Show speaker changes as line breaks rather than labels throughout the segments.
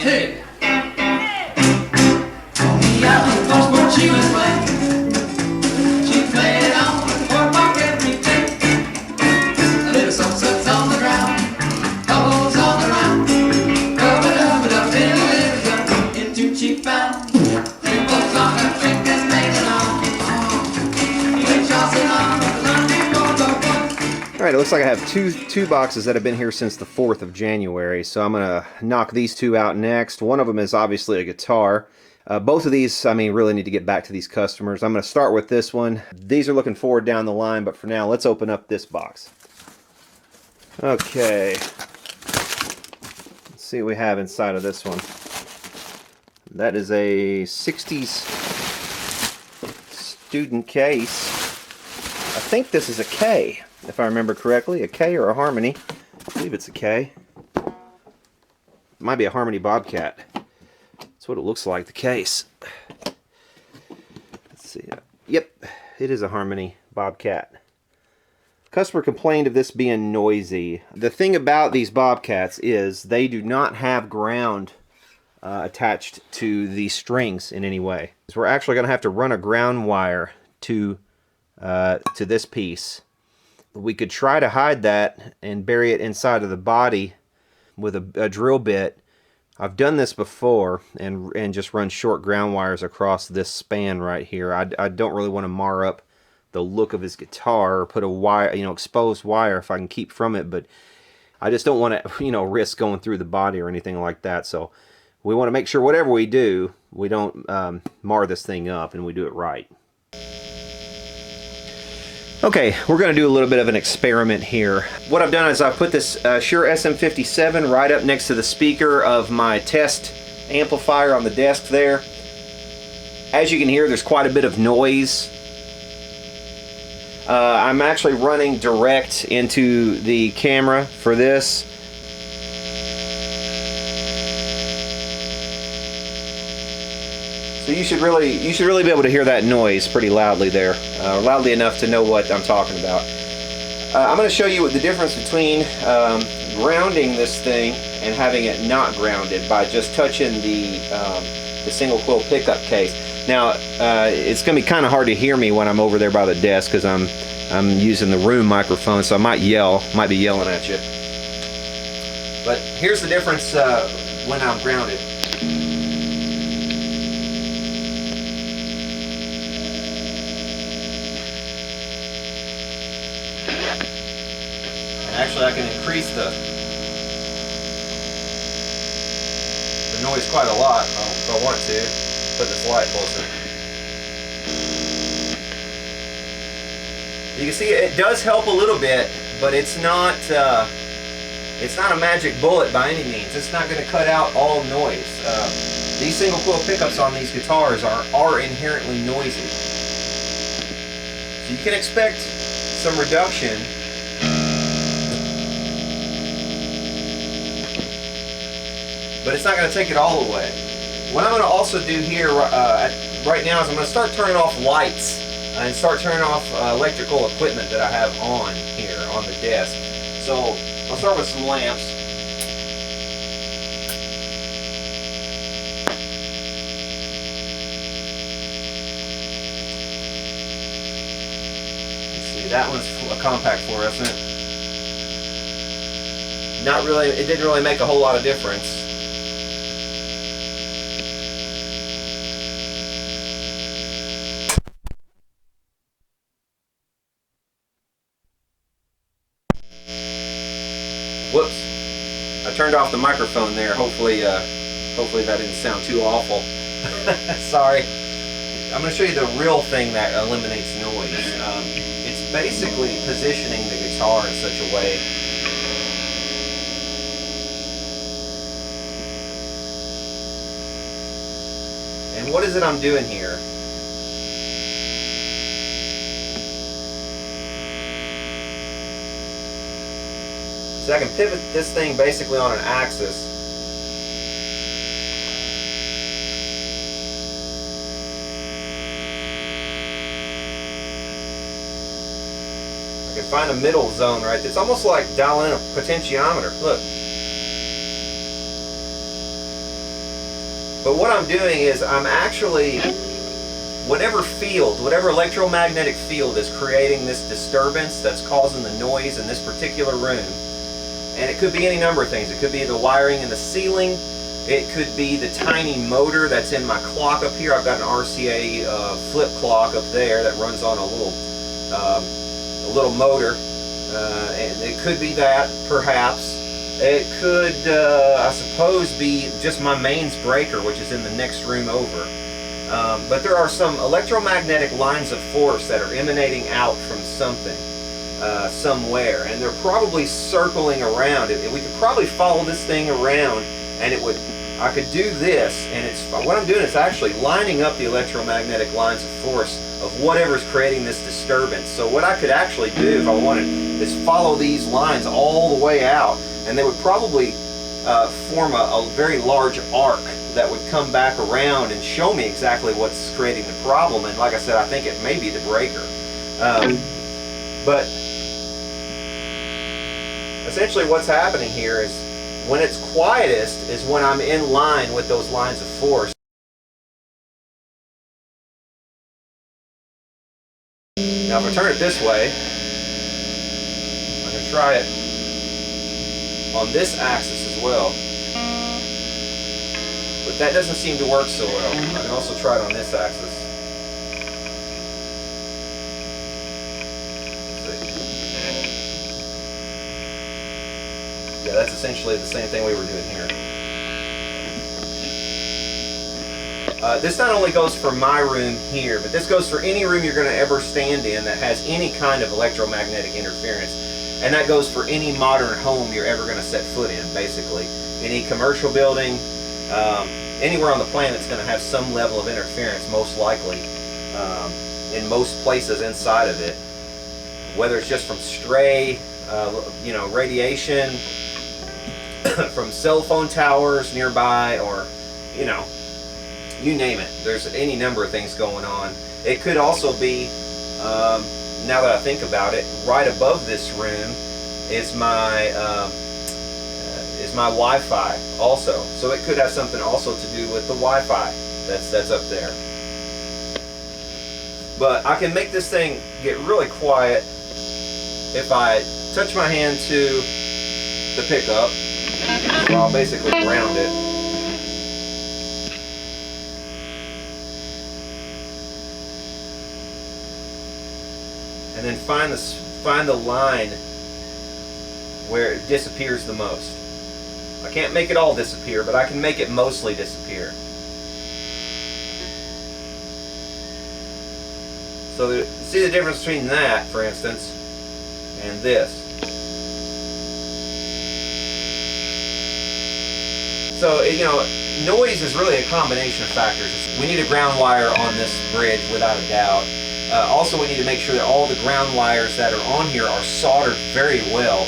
Hey! On the island, that's what she was playing. She played on the boardwalk every day. A little sunsets on the ground, bubbles all around. Rub-a-dub-a-dub, little into cheap found. Ripples on her drink that's made along. You ain't tossing on the laundry board.
Alright, it looks like I have two boxes that have been here since the 4th of January, so I'm going to knock these two out next. One of them is obviously a guitar. Both of these, I mean, really need to get back to these customers. I'm going to start with this one. These are looking forward down the line, but for now, let's open up this box. Okay. Let's see what we have inside of this one. That is a 60s student case. I think this is a K, if I remember correctly. A K or a Harmony. I believe it's a K. It might be a Harmony Bobkat. That's what it looks like, the case. Let's see. Yep, it is a Harmony Bobkat. Customer complained of this being noisy. The thing about these Bobcats is they do not have ground attached to the strings in any way. So we're actually going to have to run a ground wire to this piece. We could try to hide that and bury it inside of the body with a drill bit. I've done this before and just run short ground wires across this span right here. I don't really want to mar up the look of his guitar or put a wire, exposed wire if I can keep from it, but I just don't want to, risk going through the body or anything like that. So we want to make sure whatever we do, we don't mar this thing up and we do it right. Okay, we're going to do a little bit of an experiment here. What I've done is I've put this Shure SM57 right up next to the speaker of my test amplifier on the desk there. As you can hear, there's quite a bit of noise. I'm actually running direct into the camera for this. So you should really be able to hear that noise pretty loudly there, loudly enough to know what I'm talking about. I'm going to show you the difference between grounding this thing and having it not grounded by just touching the single coil pickup case. Now it's going to be kind of hard to hear me when I'm over there by the desk because I'm using the room microphone, so I might be yelling at you. But here's the difference when I'm grounded. Actually, I can increase the noise quite a lot if I want to. Put this light closer. You can see it does help a little bit, but it's not a magic bullet by any means. It's not going to cut out all noise. These single coil pickups on these guitars are inherently noisy, so you can expect some reduction. But it's not going to take it all away. What I'm going to also do here right now is I'm going to start turning off lights and start turning off electrical equipment that I have on here on the desk. So I'll start with some lamps. Let's see, that one's a compact fluorescent. Not really, it didn't really make a whole lot of difference. Whoops, I turned off the microphone there. Hopefully that didn't sound too awful. Sorry. I'm going to show you the real thing that eliminates noise. It's basically positioning the guitar in such a way and what is it I'm doing here? So I can pivot this thing basically on an axis. I can find a middle zone right there. It's almost like dialing in a potentiometer. Look. But what I'm doing is I'm actually, whatever field, whatever electromagnetic field is creating this disturbance that's causing the noise in this particular room, and it could be any number of things. It could be the wiring in the ceiling. It could be the tiny motor that's in my clock up here. I've got an RCA flip clock up there that runs on a little motor, and it could be that, perhaps. It could, I suppose, be just my mains breaker, which is in the next room over. But there are some electromagnetic lines of force that are emanating out from something, somewhere, and they're probably circling around. We could probably follow this thing around, and it would. I could do this, and what I'm doing is actually lining up the electromagnetic lines of force of whatever's creating this disturbance. So what I could actually do, if I wanted, is follow these lines all the way out, and they would probably form a very large arc that would come back around and show me exactly what's creating the problem. And like I said, I think it may be the breaker. But essentially what's happening here is, when it's quietest is when I'm in line with those lines of force. Now if I turn it this way, I'm going to try it on this axis as well. But that doesn't seem to work so well. I can also try it on this axis. Yeah, that's essentially the same thing we were doing here. This not only goes for my room here, but this goes for any room you're going to ever stand in that has any kind of electromagnetic interference. And that goes for any modern home you're ever going to set foot in, basically. Any commercial building, anywhere on the planet that's going to have some level of interference, most likely, in most places inside of it. Whether it's just from stray, radiation, from cell phone towers nearby, or, you name it. There's any number of things going on. It could also be, now that I think about it, right above this room is my Wi-Fi also. So it could have something also to do with the Wi-Fi that's up there. But I can make this thing get really quiet if I touch my hand to the pickup. So I'll basically ground it. And then find the line where it disappears the most. I can't make it all disappear, but I can make it mostly disappear. So see the difference between that, for instance, and this. So, noise is really a combination of factors. We need a ground wire on this bridge, without a doubt. Also, we need to make sure that all the ground wires that are on here are soldered very well.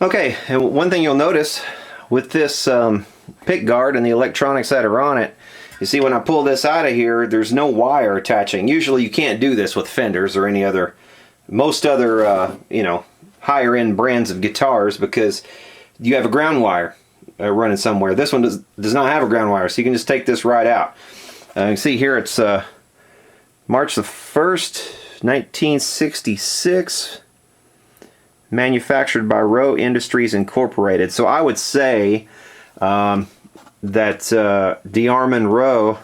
Okay, and one thing you'll notice with this pick guard and the electronics that are on it, you see when I pull this out of here, there's no wire attaching. Usually you can't do this with Fenders or most other, higher end brands of guitars, because you have a ground wire running somewhere. This one does not have a ground wire, so you can just take this right out. You can see here it's March the 1st, 1966, manufactured by Rowe Industries Incorporated. So I would say that DeArmond Rowe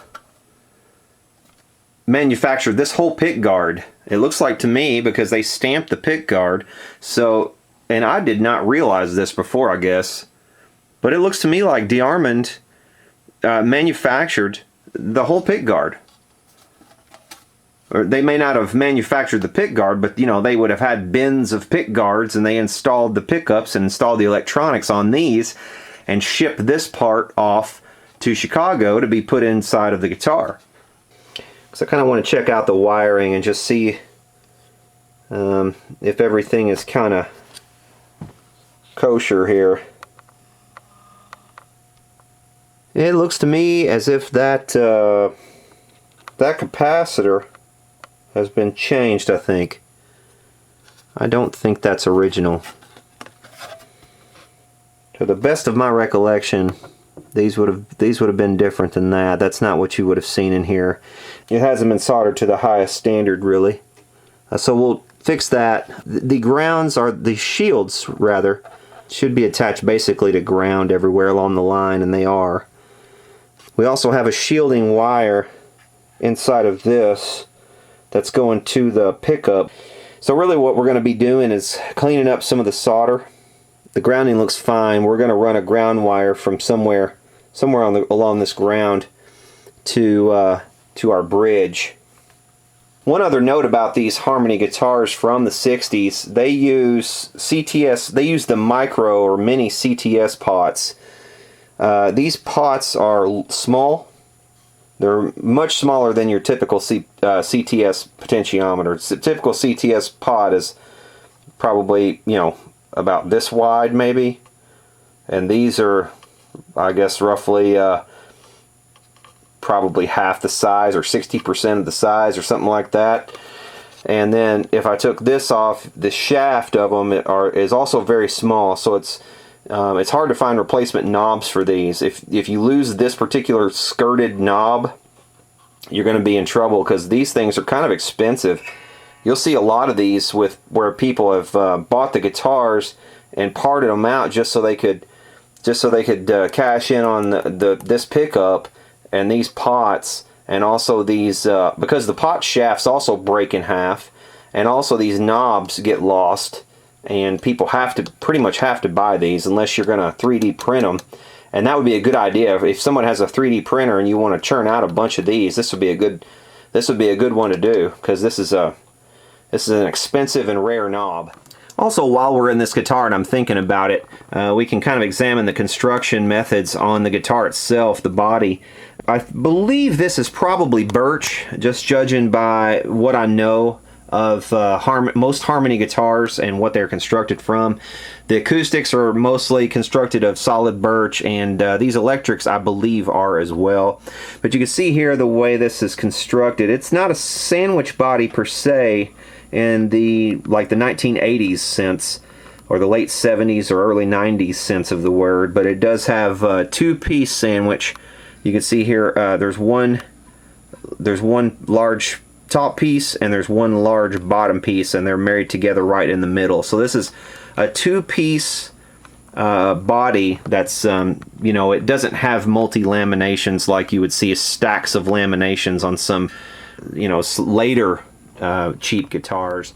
manufactured this whole pick guard. It looks like to me, because they stamped the pick guard. So, and I did not realize this before, I guess, but it looks to me like DeArmond manufactured the whole pick guard. Or they may not have manufactured the pick guard, but they would have had bins of pick guards, and they installed the pickups and installed the electronics on these and shipped this part off to Chicago to be put inside of the guitar. So I kind of want to check out the wiring and just see if everything is kind of kosher here. It looks to me as if that capacitor has been changed, I think. I don't think that's original. To the best of my recollection, these would have been different than that. That's not what you would have seen in here. It hasn't been soldered to the highest standard, really. So we'll fix that. The grounds, are the shields rather, should be attached basically to ground everywhere along the line, and they are. We also have a shielding wire inside of this that's going to the pickup. So really what we're going to be doing is cleaning up some of the solder. The grounding looks fine. We're going to run a ground wire from somewhere along this ground to our bridge. One other note about these Harmony guitars from the 60s, they use CTS, they use the micro or mini CTS pots. These pots are small. They're much smaller than your typical CTS potentiometer. The typical CTS pot is probably, you know, about this wide maybe. And these are, I guess, roughly probably half the size or 60% of the size or something like that. And then if I took this off, the shaft of them is also very small, so it's hard to find replacement knobs for these. If you lose this particular skirted knob, you're going to be in trouble, because these things are kind of expensive. You'll see a lot of these where people have bought the guitars and parted them out just so they could cash in on this pickup and these pots, and also these because the pot shafts also break in half, and also these knobs get lost, and people pretty much have to buy these unless you're going to 3D print them. And that would be a good idea. If someone has a 3D printer and you want to churn out a bunch of these, this would be a good one to do, because this is an expensive and rare knob. Also, while we're in this guitar and I'm thinking about it, we can kind of examine the construction methods on the guitar itself, the body. I believe this is probably birch, just judging by what I know of most Harmony guitars and what they're constructed from. The acoustics are mostly constructed of solid birch, and these electrics I believe are as well. But you can see here the way this is constructed. It's not a sandwich body per se in the 1980s sense, or the late 70s or early 90s sense of the word, but it does have a two-piece sandwich. You can see here there's one large top piece and there's one large bottom piece, and they're married together right in the middle. So this is a two-piece body that's you know, it doesn't have multi-laminations like you would see stacks of laminations on some, you know, later cheap guitars.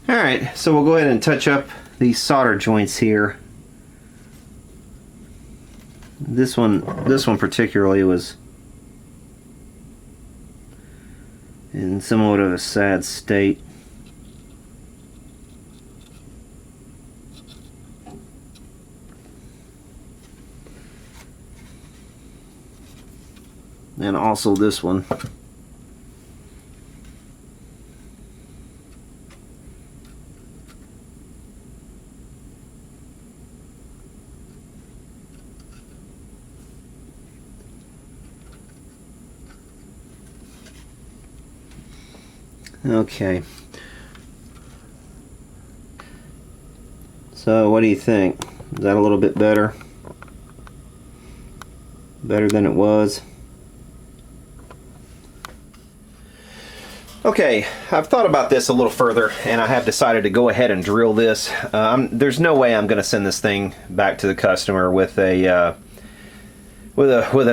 Alright, so we'll go ahead and touch up these solder joints here. This one particularly was in somewhat of a sad state. And also this one. Okay. So what do you think? Is that a little bit better? Better than it was? Okay, I've thought about this a little further, and I have decided to go ahead and drill this. There's no way I'm going to send this thing back to the customer with an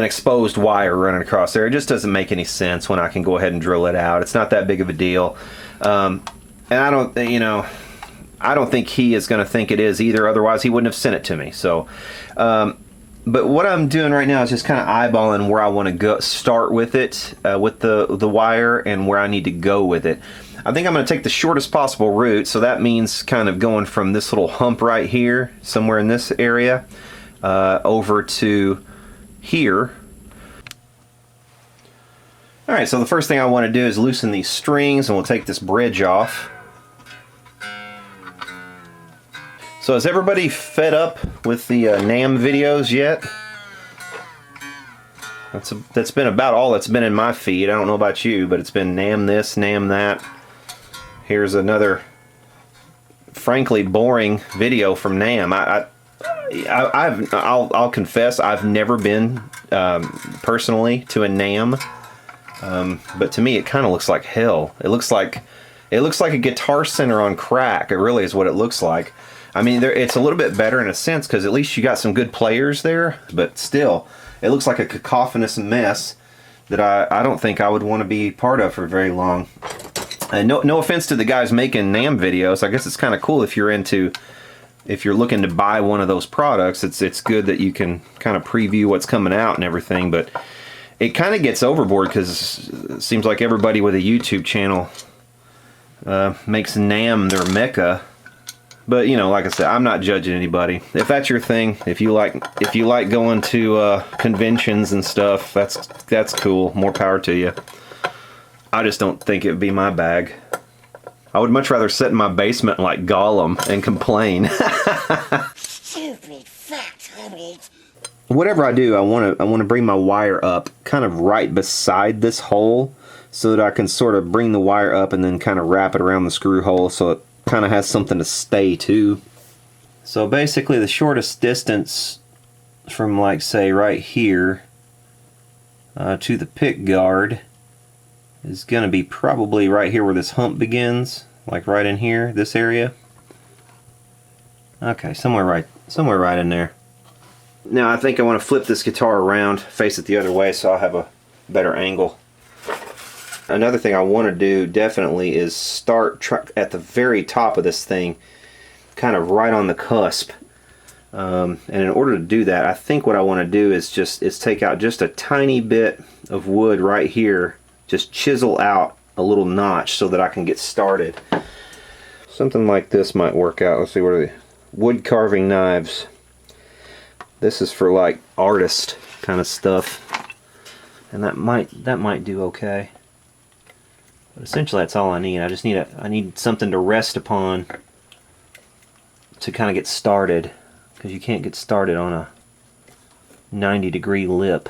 exposed wire running across there. It just doesn't make any sense when I can go ahead and drill it out. It's not that big of a deal, and I don't think he is going to think it is either. Otherwise, he wouldn't have sent it to me. So, but what I'm doing right now is just kind of eyeballing where I want to start with it, with the wire, and where I need to go with it. I think I'm going to take the shortest possible route, so that means kind of going from this little hump right here, somewhere in this area, over to here. Alright, so the first thing I want to do is loosen these strings, and we'll take this bridge off. So is everybody fed up with the NAMM videos yet? That's been about all that's been in my feed. I don't know about you, but it's been NAMM this, NAMM that. Here's another, frankly, boring video from NAMM. I'll confess, I've never been personally to a NAMM, but to me it kind of looks like hell. It looks like a Guitar Center on crack. It really is what it looks like. I mean, it's a little bit better in a sense because at least you got some good players there, but still, it looks like a cacophonous mess that I don't think I would want to be part of for very long. And no offense to the guys making NAMM videos. I guess it's kind of cool if you're looking to buy one of those products. It's good that you can kind of preview what's coming out and everything, but it kind of gets overboard because it seems like everybody with a YouTube channel makes NAMM their mecca. But you know, like I said, I'm not judging anybody. If that's your thing, if you like going to conventions and stuff, that's cool. More power to you. I just don't think it would be my bag. I would much rather sit in my basement like Gollum and complain.
Stupid fat hobbit.
Whatever I do, I want to bring my wire up kind of right beside this hole so that I can sort of bring the wire up and then kind of wrap it around the screw hole so it kind of has something to stay to. So basically the shortest distance from, like, say right here to the pick guard is going to be probably right here where this hump begins, like right in here, this area. Okay, somewhere right in there. Now I think I want to flip this guitar around, face it the other way so I'll have a better angle. Another thing I want to do definitely is start at the very top of this thing, kind of right on the cusp. And in order to do that, I think what I want to do is take out just a tiny bit of wood right here, just chisel out a little notch so that I can get started. Something like this might work out. Let's see, what are they? Wood carving knives. This is for like artist kind of stuff, and that might do okay. But essentially, that's all I need. I need something to rest upon to kind of get started, because you can't get started on a 90-degree lip.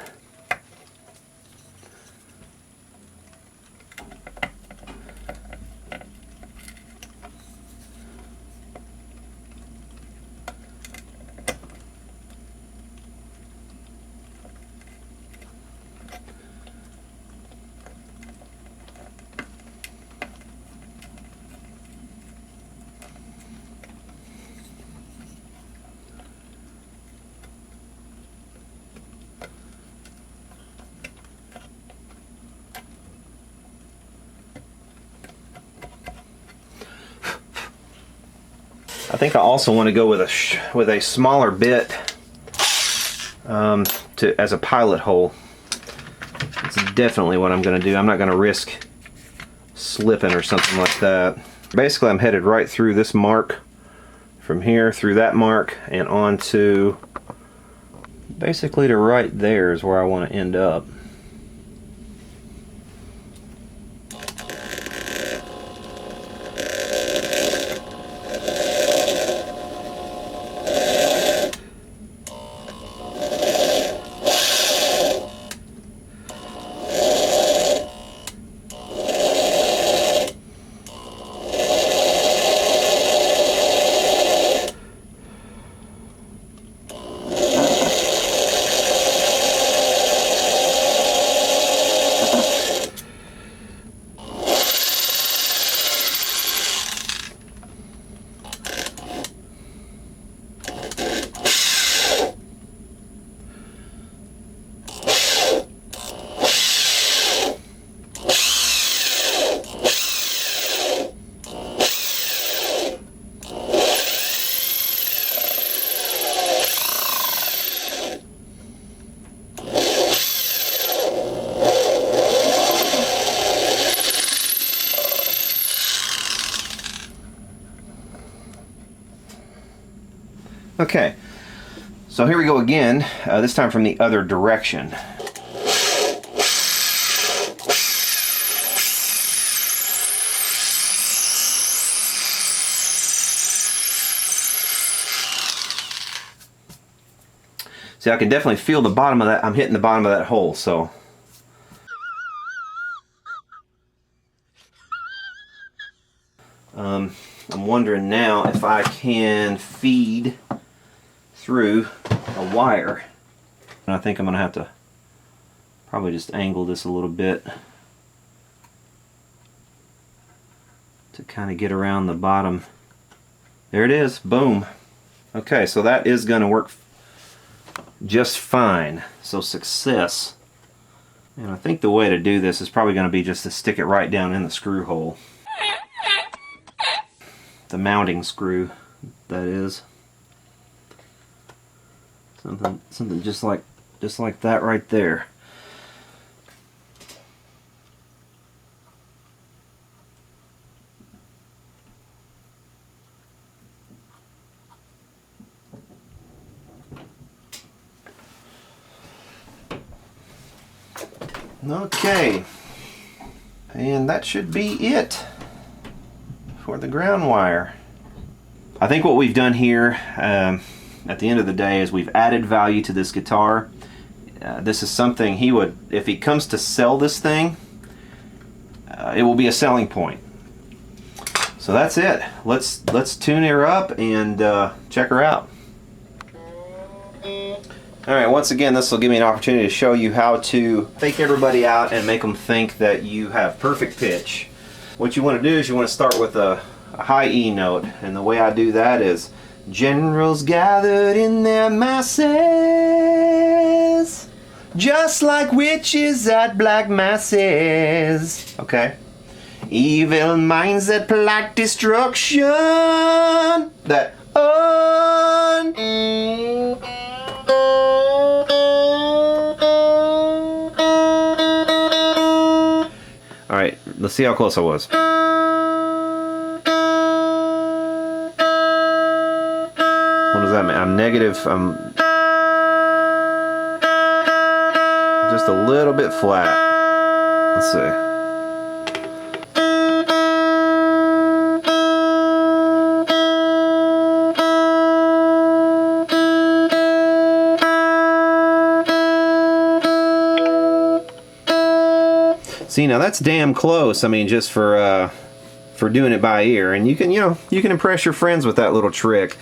I think I also want to go with a smaller bit as a pilot hole. That's definitely what I'm going to do. I'm not going to risk slipping or something like that. Basically, I'm headed right through this mark, from here through that mark, and on to basically to right there is where I want to end up. Okay, so here we go again, this time from the other direction. See, I can definitely feel the bottom of that. I'm hitting the bottom of that hole, so. I'm wondering now if I can feed through a wire. And I think I'm going to have to probably just angle this a little bit to kind of get around the bottom. There it is. Boom. Okay, so that is going to work just fine. So success. And I think the way to do this is probably going to be just to stick it right down in the screw hole. The mounting screw, that is. Something just like that right there. Okay, and that should be it for the ground wire. I think what we've done here at the end of the day is we've added value to this guitar. This is something he would, if he comes to sell this thing, it will be a selling point. So that's it. Let's tune her up and check her out. Alright, once again, this will give me an opportunity to show you how to fake everybody out and make them think that you have perfect pitch. What you want to do is you want to start with a high E note, and the way I do that is generals gathered in their masses, just like witches at black masses. Okay? Evil minds that plot destruction, that Alright, let's see how close I was. What does that mean? I'm negative, I'm just a little bit flat. Let's see. See, now that's damn close. I mean, just for doing it by ear, and you can impress your friends with that little trick.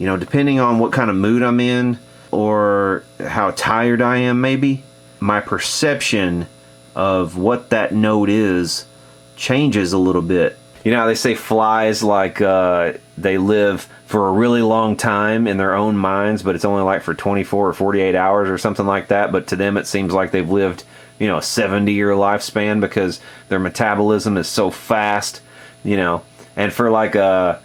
You know, depending on what kind of mood I'm in or how tired I am, maybe my perception of what that note is changes a little bit. You know how they say flies like they live for a really long time in their own minds, but it's only like for 24 or 48 hours or something like that, but to them it seems like they've lived, you know, a 70-year lifespan because their metabolism is so fast, you know. And for like a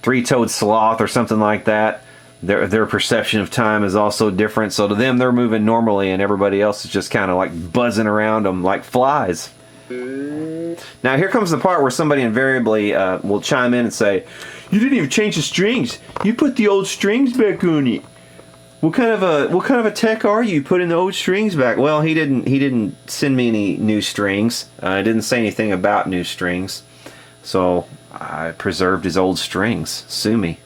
three-toed sloth or something like that, their perception of time is also different. So to them, they're moving normally, and everybody else is just kind of like buzzing around them like flies. Now here comes the part where somebody invariably will chime in and say, "You didn't even change the strings. You put the old strings back on it. What kind of a tech are you putting the old strings back?" Well, he didn't send me any new strings. I didn't say anything about new strings, so I preserved his old strings. Sue me.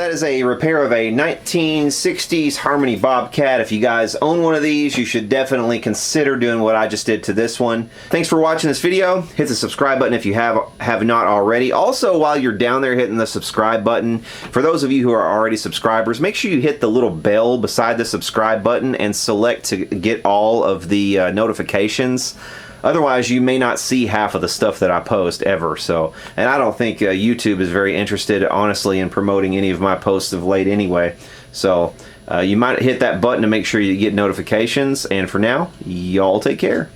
that is a repair of a 1960s Harmony Bobcat. If you guys own one of these, you should definitely consider doing what I just did to this one. Thanks for watching this video. Hit the subscribe button if you have not already. Also, while you're down there hitting the subscribe button, for those of you who are already subscribers, make sure you hit the little bell beside the subscribe button and select to get all of the notifications. Otherwise, you may not see half of the stuff that I post ever. So, and I don't think YouTube is very interested, honestly, in promoting any of my posts of late anyway. So, you might hit that button to make sure you get notifications. And for now, y'all take care.